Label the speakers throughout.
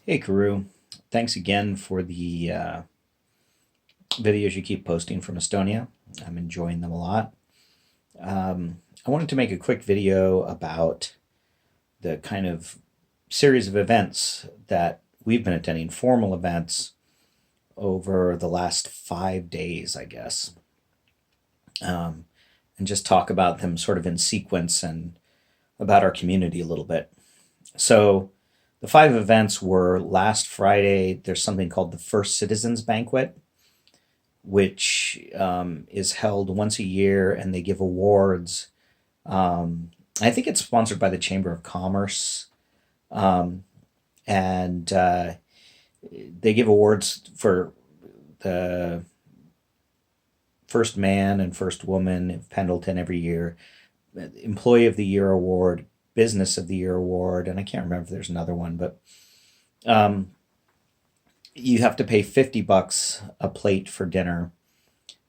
Speaker 1: Hey, Karu. Thanks again for the videos you keep posting from Estonia. I'm enjoying them a lot. I wanted to make a quick video about the kind of series of events that we've been attending, formal events, over the last 5 days, I guess, um, and just talk about them sort of in sequence and about our community a little bit. So, the five events were last Friday. There's something called the First Citizens Banquet, which is held once a year, and they give awards. I think it's sponsored by the Chamber of Commerce, um, and they give awards for the first man and first woman of Pendleton every year, Employee of the Year award, Business of the Year award, and I can't remember if there's another one, but um, you have to pay $50 a plate for dinner,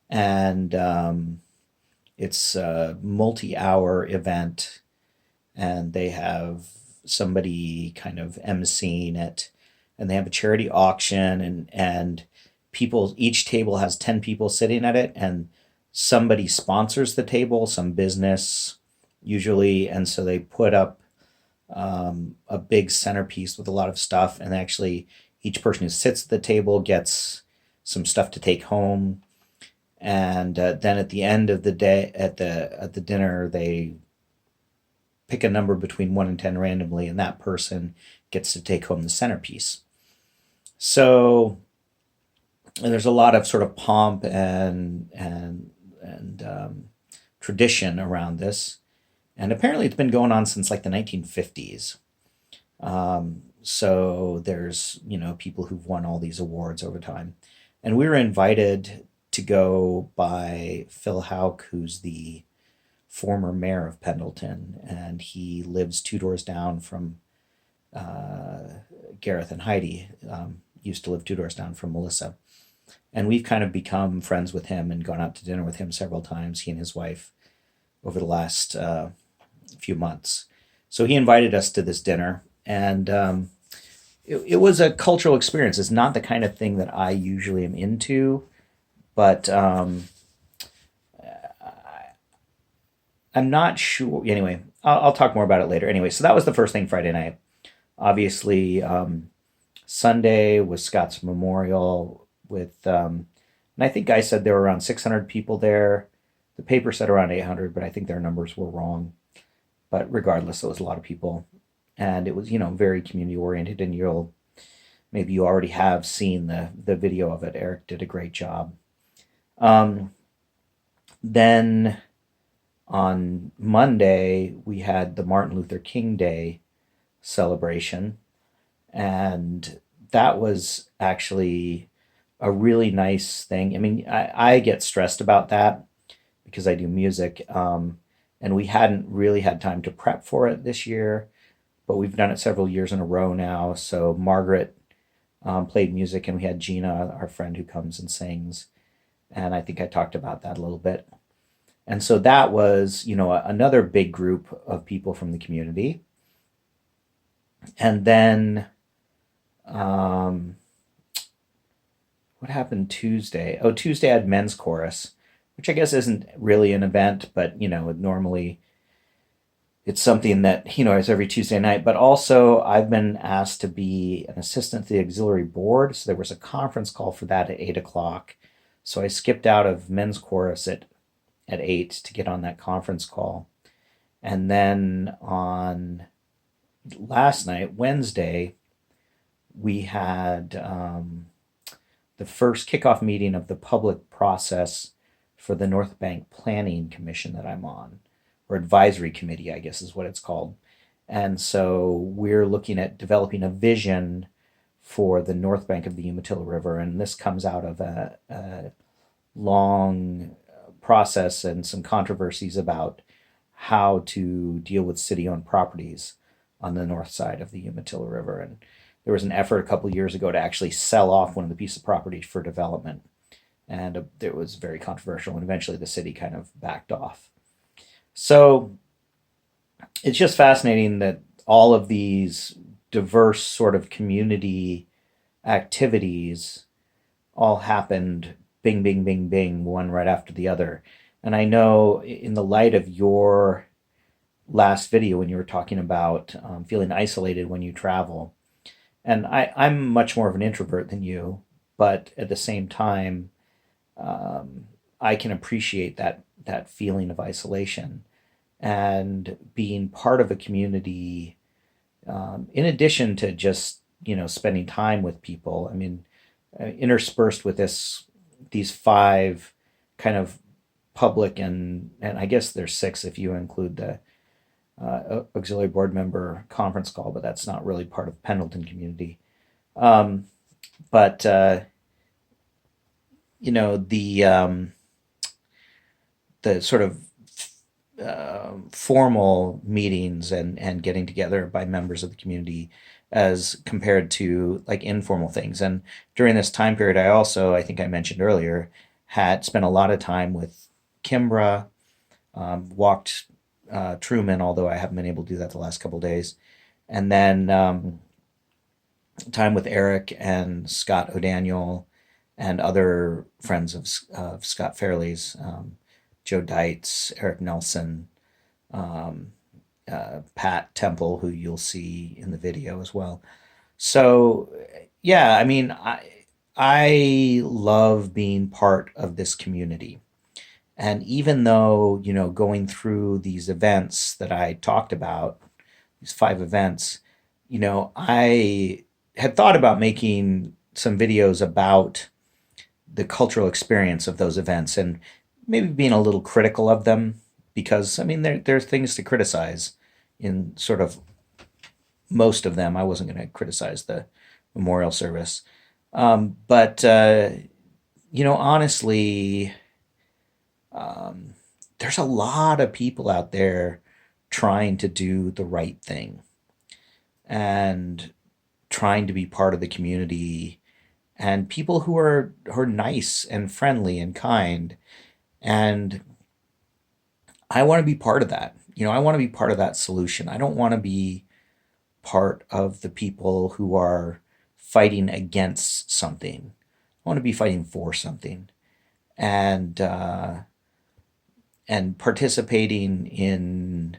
Speaker 1: and it's a multi-hour event, and they have somebody kind of emceeing it, and they have a charity auction, and people, each table has 10 people sitting at it, and somebody sponsors the table, some business usually, and so they put up a big centerpiece with a lot of stuff, and actually each person who sits at the table gets some stuff to take home. And then at the end of the day, at the dinner, they pick a number between 1 and 10 randomly, and that person gets to take home the centerpiece. So and there's a lot of sort of pomp and tradition around this, and apparently it's been going on since like the 1950s. So there's people who've won all these awards over time, and we were invited to go by Phil Hauk, who's the former mayor of Pendleton, and he lives two doors down from Gareth and Heidi. Used to live two doors down from Melissa, and we've kind of become friends with him and gone out to dinner with him several times. He and his wife over the last few months. So he invited us to this dinner, and it was a cultural experience. It's not the kind of thing that I usually am into, but I'm not sure. Anyway, I'll talk more about it later. Anyway, so that was the first thing Friday night. Obviously, Sunday was Scott's Memorial and I think Guy said there were around 600 people there. The paper said around 800, but I think their numbers were wrong. But regardless, it was a lot of people, and it was very community oriented. And maybe you already have seen the video of it. Eric did a great job. Um, then on Monday we had the Martin Luther King Day celebration, and that was actually a really nice thing. I mean, I get stressed about that because I do music, and we hadn't really had time to prep for it this year, but we've done it several years in a row now. So Margaret played music, and we had Gina, our friend who comes and sings, and I think I talked about that a little bit. And so that was, another big group of people from the community. And then um, what happened Tuesday? Oh, Tuesday I had men's chorus, which I guess isn't really an event, but normally it's something that is every Tuesday night. But also I've been asked to be an assistant to the auxiliary board, so there was a conference call for that at 8 o'clock. So I skipped out of men's chorus at 8 to get on that conference call. And then on last night, Wednesday, we had the first kickoff meeting of the public process for the North Bank Planning Commission that I'm on, or advisory committee, I guess is what it's called. And so we're looking at developing a vision for the north bank of the Umatilla River, and this comes out of a long process and some controversies about how to deal with city-owned properties on the north side of the Umatilla River. And there was an effort a couple of years ago to actually sell off one of the pieces of property for development, and it was very controversial, and eventually the city kind of backed off. So it's just fascinating that all of these diverse sort of community activities all happened bing, bing, bing, bing, one right after the other. And I know in the light of your last video when you were talking about feeling isolated when you travel, and I'm much more of an introvert than you, but at the same time, um, I can appreciate that feeling of isolation and being part of a community. In addition to just spending time with people, I mean, interspersed with these five kind of public and I guess there's six if you include the auxiliary board member conference call, but that's not really part of Pendleton community. Um, but you know the sort of formal meetings and getting together by members of the community as compared to like informal things. And during this time period, I think I mentioned earlier, had spent a lot of time with Kimbra, walked Truman, although I haven't been able to do that the last couple of days. And then time with Eric and Scott O'Daniel and other friends of Scott Fairley's, Joe Dietz, Eric Nelson, um, Pat Temple, who you'll see in the video as well. So, yeah, I mean, I love being part of this community. And even though, going through these events that I talked about, these five events, I had thought about making some videos about the cultural experience of those events and maybe being a little critical of them because, I mean, there's things to criticize in sort of most of them. I wasn't going to criticize the memorial service. But, honestly, um, there's a lot of people out there trying to do the right thing and trying to be part of the community and people who are nice and friendly and kind. And I want to be part of that. I want to be part of that solution. I don't want to be part of the people who are fighting against something. I want to be fighting for something and and participating in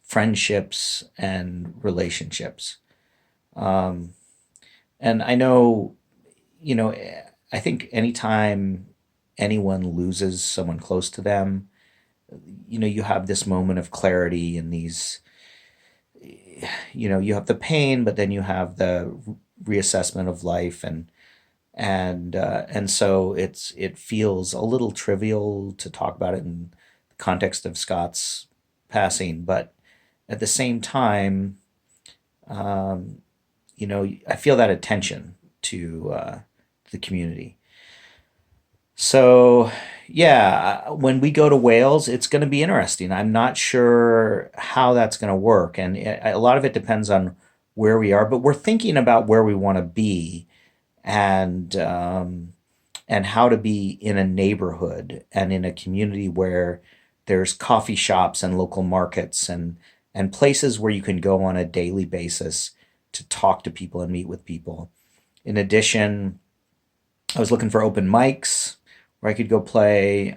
Speaker 1: friendships and relationships. Um, and I know, you know, I think anytime anyone loses someone close to them, you have this moment of clarity and these, you have the pain, but then you have the reassessment of life and so it feels a little trivial to talk about it in the context of Scott's passing, but at the same time, um, I feel that attention to the community. So, yeah, when we go to Wales, it's going to be interesting. I'm not sure how that's going to work, and a lot of it depends on where we are. But we're thinking about where we want to be, and and how to be in a neighborhood and in a community where there's coffee shops and local markets and places where you can go on a daily basis to talk to people and meet with people. In addition, I was looking for open mics where I could go play.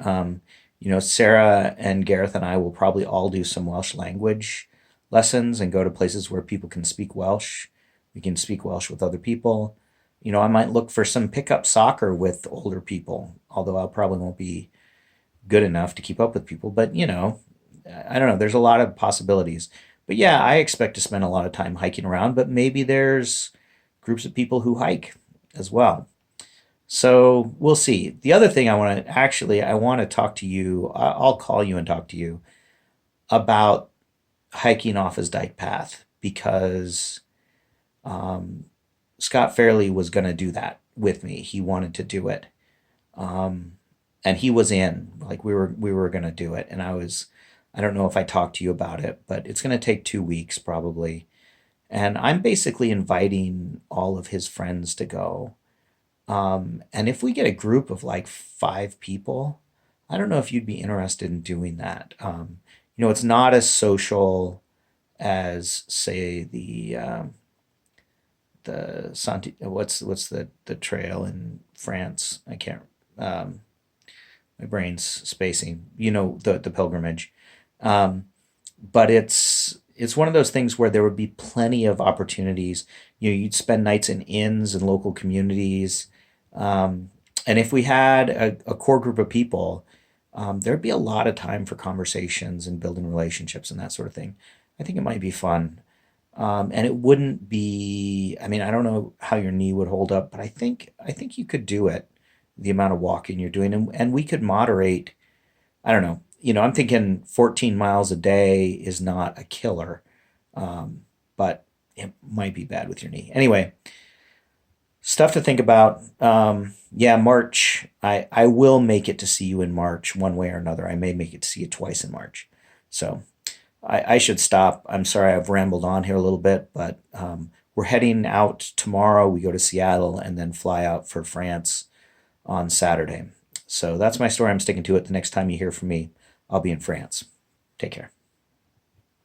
Speaker 1: Sarah and Gareth and I will probably all do some Welsh language lessons and go to places where people can speak Welsh. We can speak Welsh with other people. I might look for some pickup soccer with older people, although I probably won't be good enough to keep up with people. But, I don't know. There's a lot of possibilities. But yeah, I expect to spend a lot of time hiking around, but maybe there's groups of people who hike as well. So we'll see. The other thing I want to talk to you. I'll call you and talk to you about hiking off his Dyke Path because um, Scott Fairley was going to do that with me. He wanted to do it, um, and he was in. Like we were going to do it, and I was. I don't know if I talked to you about it, but it's going to take 2 weeks probably, and I'm basically inviting all of his friends to go. And if we get a group of like five people, I don't know if you'd be interested in doing that. It's not as social as, say, the what's the trail in France? I can't. Um, my brain's spacing. You know, the pilgrimage. Um, but it's one of those things where there would be plenty of opportunities. You know, you'd spend nights in inns and local communities, um, and if we had a core group of people, there'd be a lot of time for conversations and building relationships and that sort of thing. I think it might be fun, and it wouldn't be. I mean, I don't know how your knee would hold up, but I think you could do it. The amount of walking you're doing, and we could moderate. I don't know. You know, I'm thinking 14 miles a day is not a killer, but it might be bad with your knee. Anyway, stuff to think about. Yeah, March. I will make it to see you in March, one way or another. I may make it to see you twice in March. So I should stop. I'm sorry I've rambled on here a little bit, but we're heading out tomorrow. We go to Seattle and then fly out for France on Saturday. So that's my story. I'm sticking to it. The next time you hear from me, I'll be in France. Take care.